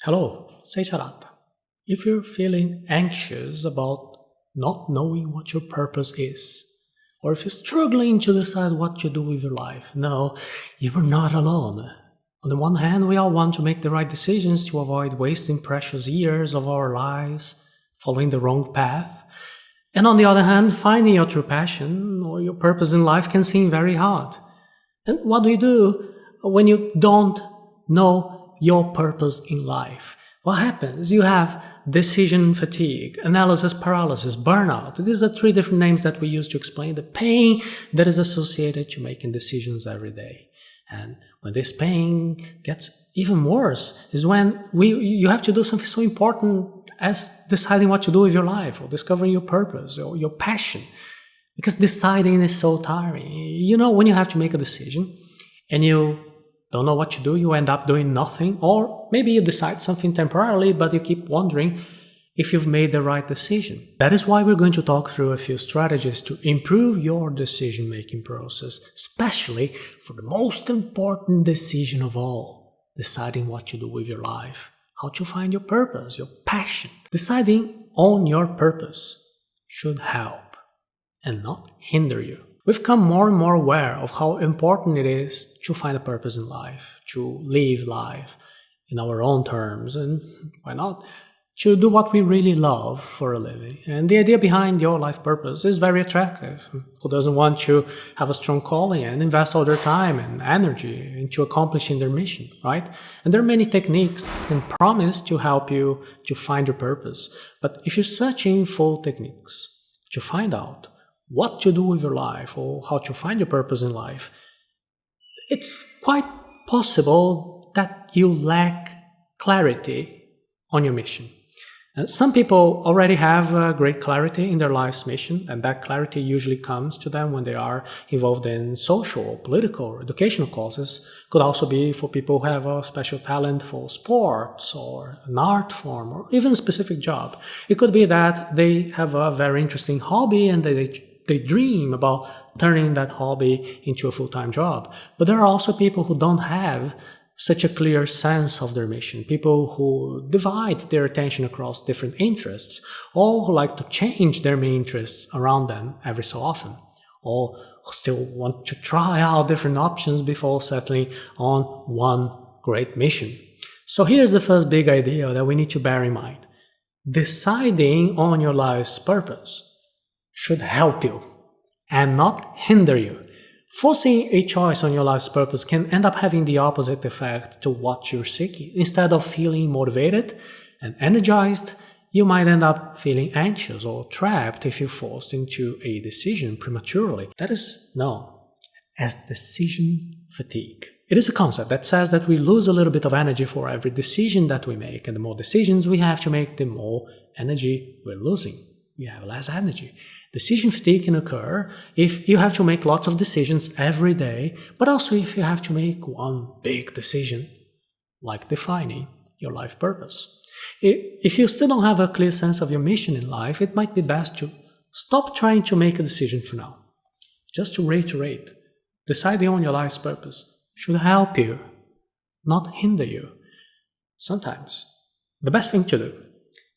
Hello, Seiiti Arata. If you're feeling anxious about not knowing what your purpose is, or if you're struggling to decide what to do with your life, no, you are not alone. On the one hand, we all want to make the right decisions to avoid wasting precious years of our lives following the wrong path. And on the other hand, finding your true passion or your purpose in life can seem very hard. And what do you do when you don't know your purpose in life? What happens? You have decision fatigue, analysis paralysis, burnout. These are three different names that we use to explain the pain that is associated to making decisions every day. And when this pain gets even worse is when you have to do something so important as deciding what to do with your life or discovering your purpose or your passion. Because deciding is so tiring. You know, when you have to make a decision and you don't know what to do, you end up doing nothing, or maybe you decide something temporarily, but you keep wondering if you've made the right decision. That is why we're going to talk through a few strategies to improve your decision-making process, especially for the most important decision of all, deciding what to do with your life, how to find your purpose, your passion. Deciding on your purpose should help and not hinder you. We've become more and more aware of how important it is to find a purpose in life, to live life in our own terms, and why not, to do what we really love for a living. And the idea behind your life purpose is very attractive. Who doesn't want to have a strong calling and invest all their time and energy into accomplishing their mission, right? And there are many techniques that can promise to help you to find your purpose. But if you're searching for techniques to find out what to do with your life or how to find your purpose in life, it's quite possible that you lack clarity on your mission. And some people already have great clarity in their life's mission, and that clarity usually comes to them when they are involved in social, political, or educational causes. Could also be for people who have a special talent for sports or an art form or even a specific job. It could be that they have a very interesting hobby and they dream about turning that hobby into a full-time job. But there are also people who don't have such a clear sense of their mission, people who divide their attention across different interests, or who like to change their main interests around them every so often, or who still want to try out different options before settling on one great mission. So here's the first big idea that we need to bear in mind. Deciding on your life's purpose should help you and not hinder you. Forcing a choice on your life's purpose can end up having the opposite effect to what you're seeking. Instead of feeling motivated and energized, you might end up feeling anxious or trapped if you're forced into a decision prematurely. That is known as decision fatigue. It is a concept that says that we lose a little bit of energy for every decision that we make, and the more decisions we have to make, the more energy we're losing. We have less energy. Decision fatigue can occur if you have to make lots of decisions every day, but also if you have to make one big decision, like defining your life purpose. If you still don't have a clear sense of your mission in life, it might be best to stop trying to make a decision for now. Just to reiterate, deciding on your life's purpose should help you, not hinder you. Sometimes, the best thing to do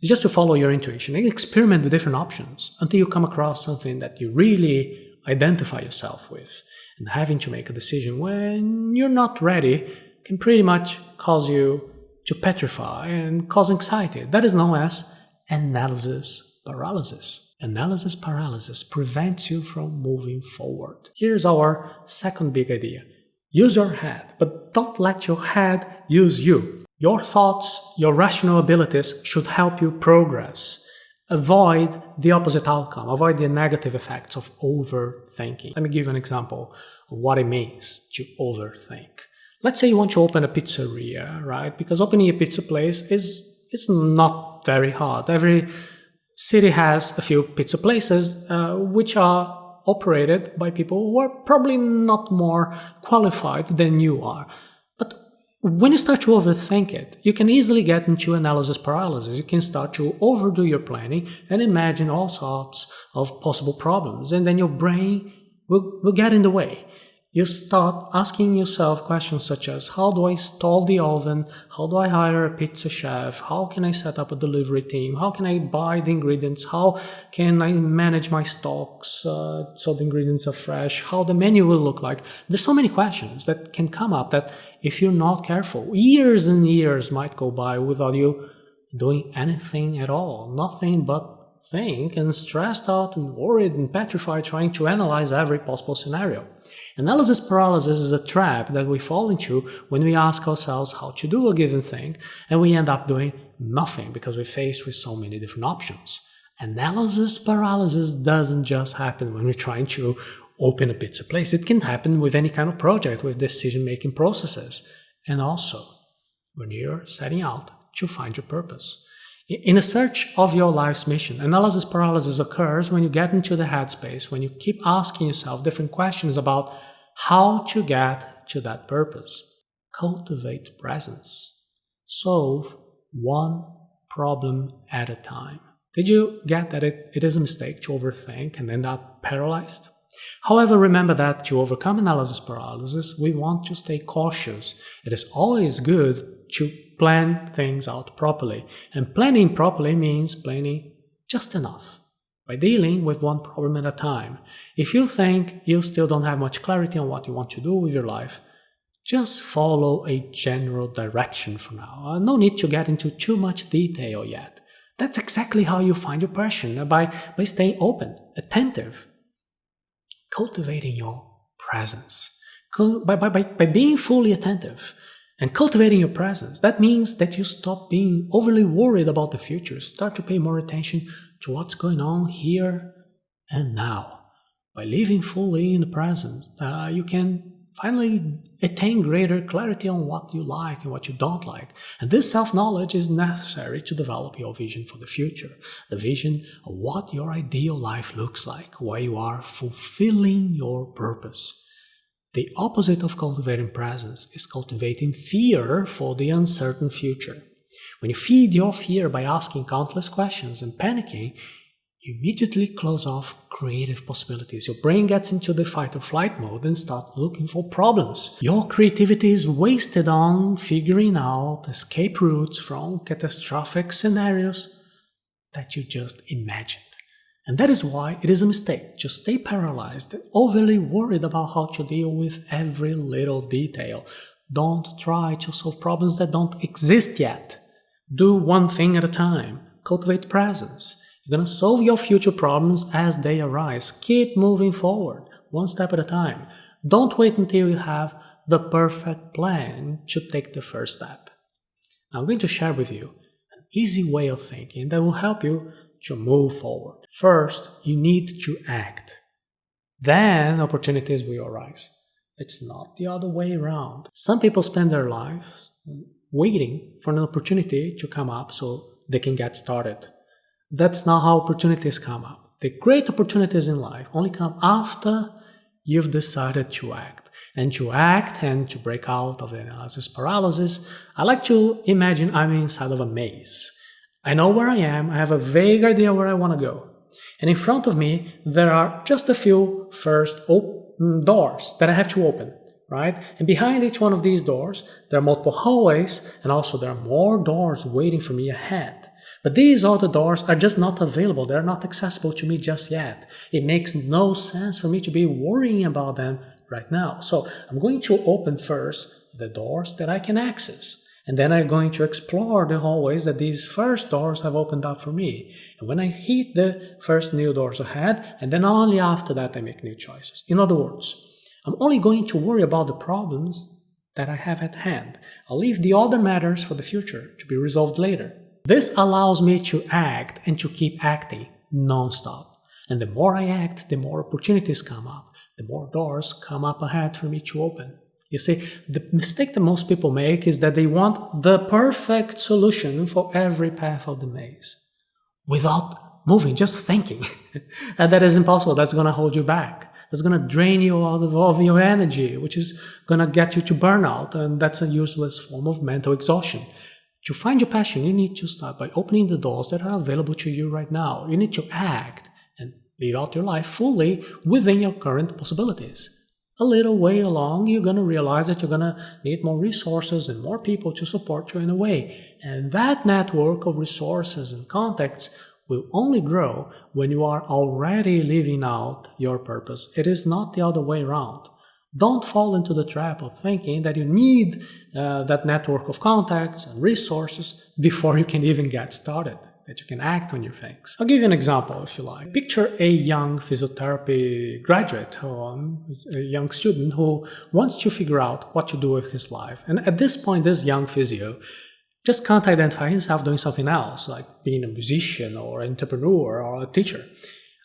is just to follow your intuition and experiment with different options until you come across something that you really identify yourself with. And having to make a decision when you're not ready can pretty much cause you to petrify and cause anxiety. That is known as analysis paralysis. Analysis paralysis prevents you from moving forward. Here's our second big idea. Use your head, but don't let your head use you. Your thoughts, your rational abilities should help you progress. Avoid the opposite outcome. Avoid the negative effects of overthinking. Let me give you an example of what it means to overthink. Let's say you want to open a pizzeria, right? Because opening a pizza place is not very hard. Every city has a few pizza places which are operated by people who are probably not more qualified than you are. But when you start to overthink it, you can easily get into analysis paralysis. You can start to overdo your planning and imagine all sorts of possible problems, and then your brain will get in the way. You start asking yourself questions such as, how do I install the oven? How do I hire a pizza chef? How can I set up a delivery team? How can I buy the ingredients? How can I manage my stocks so the ingredients are fresh? How the menu will look like? There's so many questions that can come up that if you're not careful, years and years might go by without you doing anything at all. Nothing but think and stressed out and worried and petrified trying to analyze every possible scenario. Analysis paralysis is a trap that we fall into when we ask ourselves how to do a given thing and we end up doing nothing because we're faced with so many different options. Analysis paralysis doesn't just happen when we're trying to open a pizza place. It can happen with any kind of project, with decision-making processes, and also when you're setting out to find your purpose. In a search of your life's mission, analysis paralysis occurs when you get into the headspace, when you keep asking yourself different questions about how to get to that purpose. Cultivate presence. Solve one problem at a time. Did you get that it is a mistake to overthink and end up paralyzed? However, remember that to overcome analysis paralysis, we want to stay cautious. It is always good to plan things out properly. And planning properly means planning just enough by dealing with one problem at a time. If you think you still don't have much clarity on what you want to do with your life, just follow a general direction for now. No need to get into too much detail yet. That's exactly how you find your passion, by staying open, attentive, cultivating your presence. By being fully attentive and cultivating your presence, that means that you stop being overly worried about the future, start to pay more attention to what's going on here and now. By living fully in the present, you can finally attain greater clarity on what you like and what you don't like. And this self-knowledge is necessary to develop your vision for the future, the vision of what your ideal life looks like, where you are fulfilling your purpose. The opposite of cultivating presence is cultivating fear for the uncertain future. When you feed your fear by asking countless questions and panicking, you immediately close off creative possibilities. Your brain gets into the fight or flight mode and starts looking for problems. Your creativity is wasted on figuring out escape routes from catastrophic scenarios that you just imagined. And that is why it is a mistake to stay paralyzed and overly worried about how to deal with every little detail. Don't try to solve problems that don't exist yet. Do one thing at a time. Cultivate presence. You're going to solve your future problems as they arise. Keep moving forward, one step at a time. Don't wait until you have the perfect plan to take the first step. Now, I'm going to share with you an easy way of thinking that will help you to move forward. First, you need to act. Then opportunities will arise. It's not the other way around. Some people spend their lives waiting for an opportunity to come up so they can get started. That's not how opportunities come up. The great opportunities in life only come after you've decided to act. And to act and to break out of the analysis paralysis, I like to imagine I'm inside of a maze. I know where I am, I have a vague idea where I want to go. And in front of me, there are just a few first doors that I have to open, right? And behind each one of these doors, there are multiple hallways, and also there are more doors waiting for me ahead. But these other doors are just not available. They're not accessible to me just yet. It makes no sense for me to be worrying about them right now. So I'm going to open first the doors that I can access. And then I'm going to explore the hallways that these first doors have opened up for me. And when I hit the first new doors ahead, and then only after that I make new choices. In other words, I'm only going to worry about the problems that I have at hand. I'll leave the other matters for the future to be resolved later. This allows me to act and to keep acting non-stop. And the more I act, the more opportunities come up, the more doors come up ahead for me to open. You see, the mistake that most people make is that they want the perfect solution for every path of the maze without moving, just thinking. And that is impossible. That's going to hold you back. That's going to drain you out of your energy, which is going to get you to burnout. And that's a useless form of mental exhaustion. To find your passion, you need to start by opening the doors that are available to you right now. You need to act and live out your life fully within your current possibilities. a little way along, you're going to realize that you're going to need more resources and more people to support you in a way. And that network of resources and contacts will only grow when you are already living out your purpose. It is not the other way around. Don't fall into the trap of thinking that you need that network of contacts and resources before you can even get started, that you can act on your things. I'll give you an example if you like. Picture a young physiotherapy graduate, or a young student who wants to figure out what to do with his life. And at this point, this young physio just can't identify himself doing something else, like being a musician or an entrepreneur or a teacher.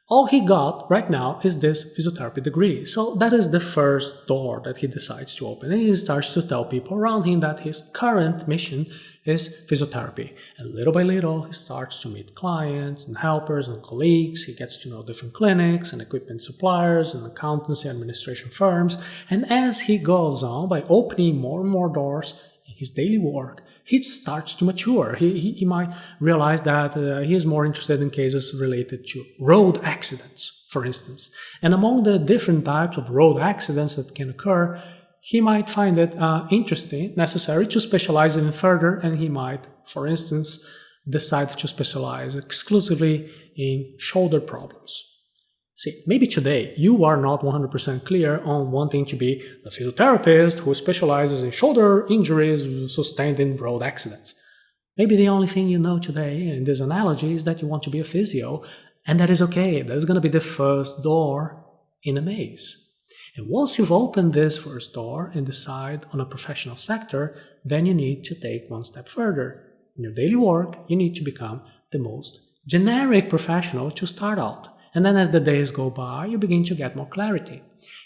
All he got right now is this physiotherapy degree. So that is the first door that he decides to open. And he starts to tell people around him that his current mission is physiotherapy. And little by little, he starts to meet clients and helpers and colleagues. He gets to know different clinics and equipment suppliers and accountancy administration firms. And as he goes on, by opening more and more doors in his daily work, he starts to mature. He might realize that he is more interested in cases related to road accidents, for instance. And among the different types of road accidents that can occur, he might find it interesting, necessary to specialize even further, and he might, for instance, decide to specialize exclusively in shoulder problems. See, maybe today you are not 100% clear on wanting to be the physiotherapist who specializes in shoulder injuries sustained in road accidents. Maybe the only thing you know today in this analogy is that you want to be a physio, and that is okay. That is going to be the first door in a maze. And once you've opened this first door and decide on a professional sector, then you need to take one step further. In your daily work, you need to become the most generic professional to start out. And then as the days go by, you begin to get more clarity.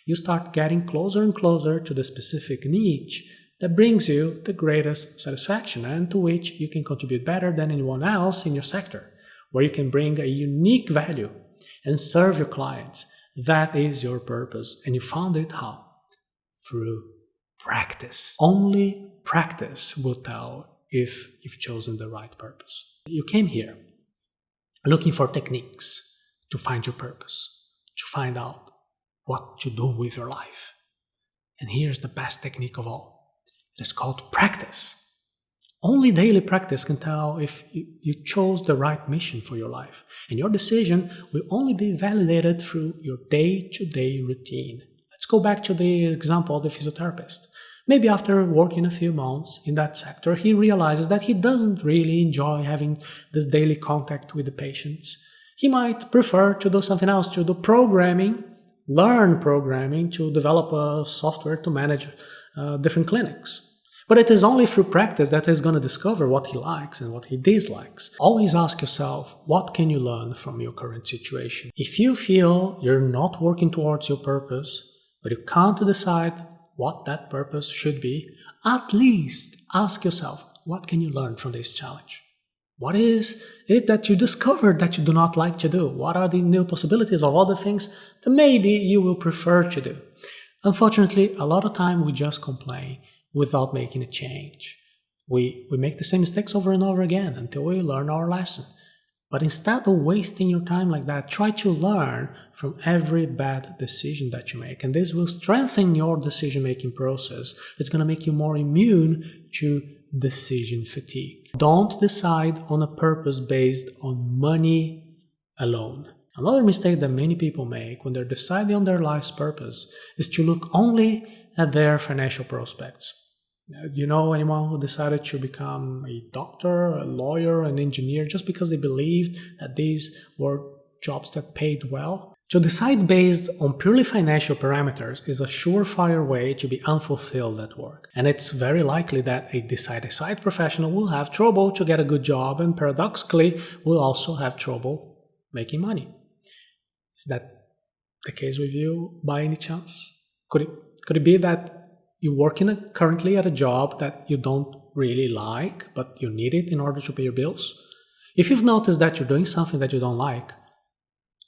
You start getting closer and closer to the specific niche that brings you the greatest satisfaction and to which you can contribute better than anyone else in your sector, where you can bring a unique value and serve your clients. That is your purpose. And you found it how? Through practice. Only practice will tell if you've chosen the right purpose. You came here looking for techniques to find your purpose, to find out what to do with your life. And here's the best technique of all. It is called practice. Only daily practice can tell if you chose the right mission for your life. And your decision will only be validated through your day-to-day routine. Let's go back to the example of the physiotherapist. Maybe after working a few months in that sector, he realizes that he doesn't really enjoy having this daily contact with the patients. He might prefer to do something else, to do programming, learn programming, to develop a software to manage different clinics. But it is only through practice that he's going to discover what he likes and what he dislikes. Always ask yourself, what can you learn from your current situation? If you feel you're not working towards your purpose, but you can't decide what that purpose should be, at least ask yourself, what can you learn from this challenge? What is it that you discovered that you do not like to do? What are the new possibilities of other things that maybe you will prefer to do? Unfortunately, a lot of time we just complain without making a change. We make the same mistakes over and over again until we learn our lesson. But instead of wasting your time like that, try to learn from every bad decision that you make. And this will strengthen your decision-making process. It's going to make you more immune to decision fatigue. Don't decide on a purpose based on money alone. Another mistake that many people make when they're deciding on their life's purpose is to look only at their financial prospects. Do you know anyone who decided to become a doctor, a lawyer, an engineer just because they believed that these were jobs that paid well? To decide based on purely financial parameters is a surefire way to be unfulfilled at work. And it's very likely that a decide professional will have trouble to get a good job and paradoxically will also have trouble making money. Is that the case with you by any chance? Could it be that you're working currently at a job that you don't really like, but you need it in order to pay your bills? If you've noticed that you're doing something that you don't like,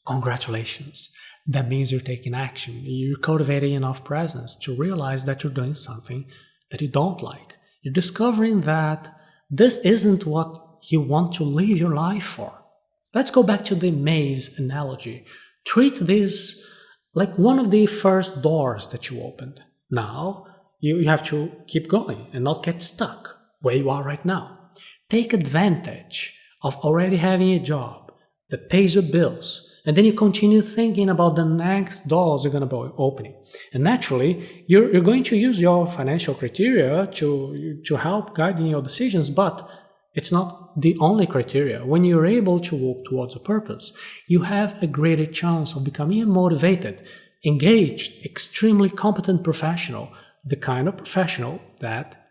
congratulations. That means you're taking action. You're cultivating enough presence to realize that you're doing something that you don't like. You're discovering that this isn't what you want to live your life for. Let's go back to the maze analogy. Treat this like one of the first doors that you opened. Now, you have to keep going and not get stuck where you are right now. Take advantage of already having a job that pays your bills, and then you continue thinking about the next doors you're going to be opening. And naturally, you're going to use your financial criteria to help guiding your decisions, but it's not the only criteria. When you're able to walk towards a purpose, you have a greater chance of becoming a motivated, engaged, extremely competent professional, the kind of professional that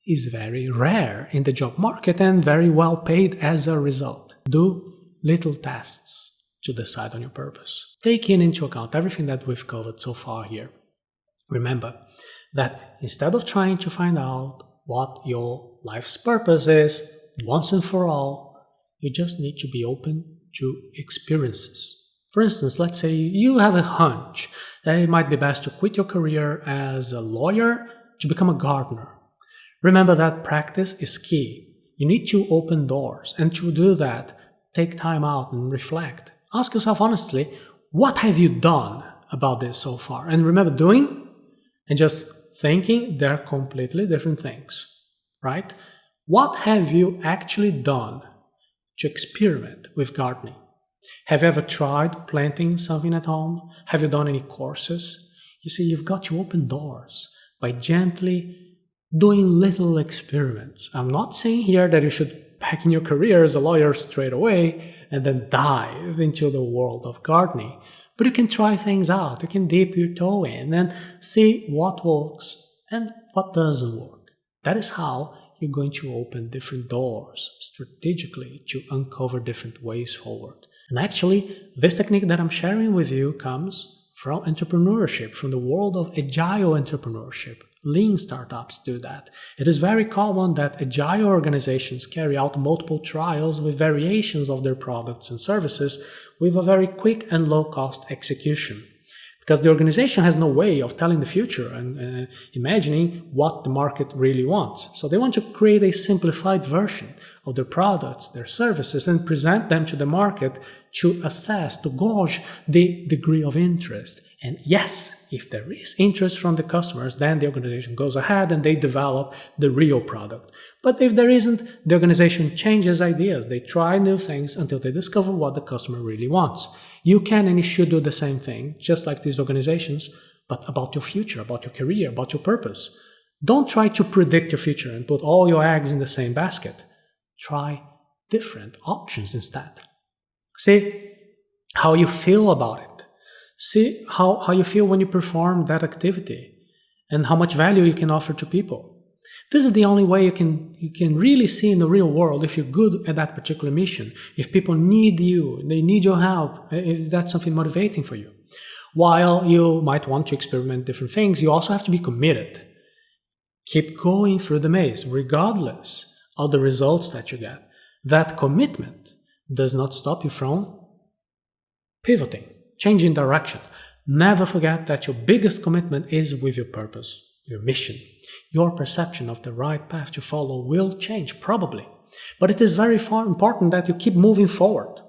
is very rare in the job market and very well paid as a result. Do little tests to decide on your purpose, taking into account everything that we've covered so far here. Remember that instead of trying to find out what your life's purpose is once and for all, you just need to be open to experiences. For instance, let's say you have a hunch that it might be best to quit your career as a lawyer to become a gardener. Remember that practice is key. You need to open doors, and to do that, take time out and reflect. Ask yourself honestly, what have you done about this so far? And remember, doing and just thinking, they're completely different things, right? What have you actually done to experiment with gardening? Have you ever tried planting something at home? Have you done any courses? You see, you've got to open doors by gently doing little experiments. I'm not saying here that you should pack in your career as a lawyer straight away and then dive into the world of gardening. But you can try things out. You can dip your toe in and see what works and what doesn't work. That is how you're going to open different doors strategically to uncover different ways forward. And actually, this technique that I'm sharing with you comes from entrepreneurship, from the world of agile entrepreneurship. Lean startups do that. It is very common that agile organizations carry out multiple trials with variations of their products and services with a very quick and low-cost execution. Because the organization has no way of telling the future and imagining what the market really wants. So they want to create a simplified version of their products, their services, and present them to the market to assess, to gauge the degree of interest. And yes, if there is interest from the customers, then the organization goes ahead and they develop the real product. But if there isn't, the organization changes ideas. They try new things until they discover what the customer really wants. You can and you should do the same thing, just like these organizations, but about your future, about your career, about your purpose. Don't try to predict your future and put all your eggs in the same basket. Try different options instead. See how you feel about it. See how you feel when you perform that activity and how much value you can offer to people. This is the only way you can really see in the real world if you're good at that particular mission, if people need you, they need your help, if that's something motivating for you. While you might want to experiment different things, you also have to be committed. Keep going through the maze, regardless of the results that you get. That commitment does not stop you from pivoting, changing direction. Never forget that your biggest commitment is with your purpose, your mission. Your perception of the right path to follow will change, probably. But it is very important that you keep moving forward.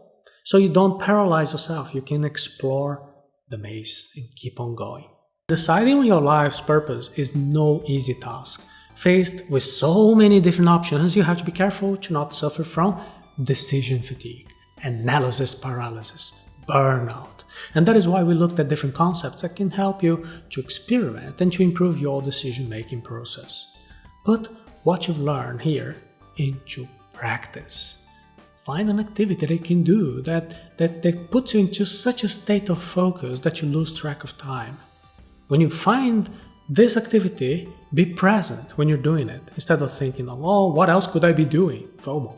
So you don't paralyze yourself. You can explore the maze and keep on going. Deciding on your life's purpose is no easy task. Faced with so many different options, you have to be careful to not suffer from decision fatigue, analysis paralysis, burnout. And that is why we looked at different concepts that can help you to experiment and to improve your decision-making process. Put what you've learned here into practice. Find an activity that you can do that puts you into such a state of focus that you lose track of time. When you find this activity, be present when you're doing it, instead of thinking, oh, what else could I be doing? FOMO.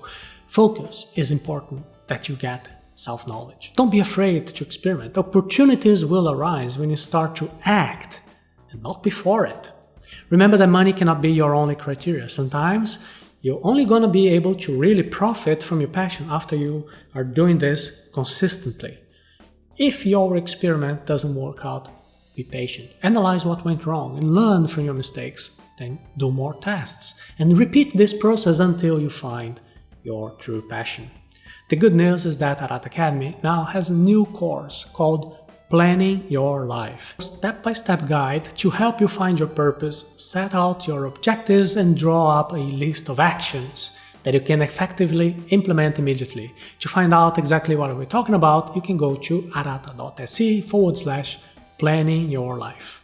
Focus is important that you get self-knowledge. Don't be afraid to experiment. Opportunities will arise when you start to act and not before it. Remember that money cannot be your only criteria. Sometimes you're only going to be able to really profit from your passion after you are doing this consistently. If your experiment doesn't work out, be patient. Analyze what went wrong and learn from your mistakes. Then do more tests and repeat this process until you find your true passion. The good news is that Arata Academy now has a new course called Planning Your Life. A step-by-step guide to help you find your purpose, set out your objectives, and draw up a list of actions that you can effectively implement immediately. To find out exactly what we're talking about, you can go to arata.se/planning your life.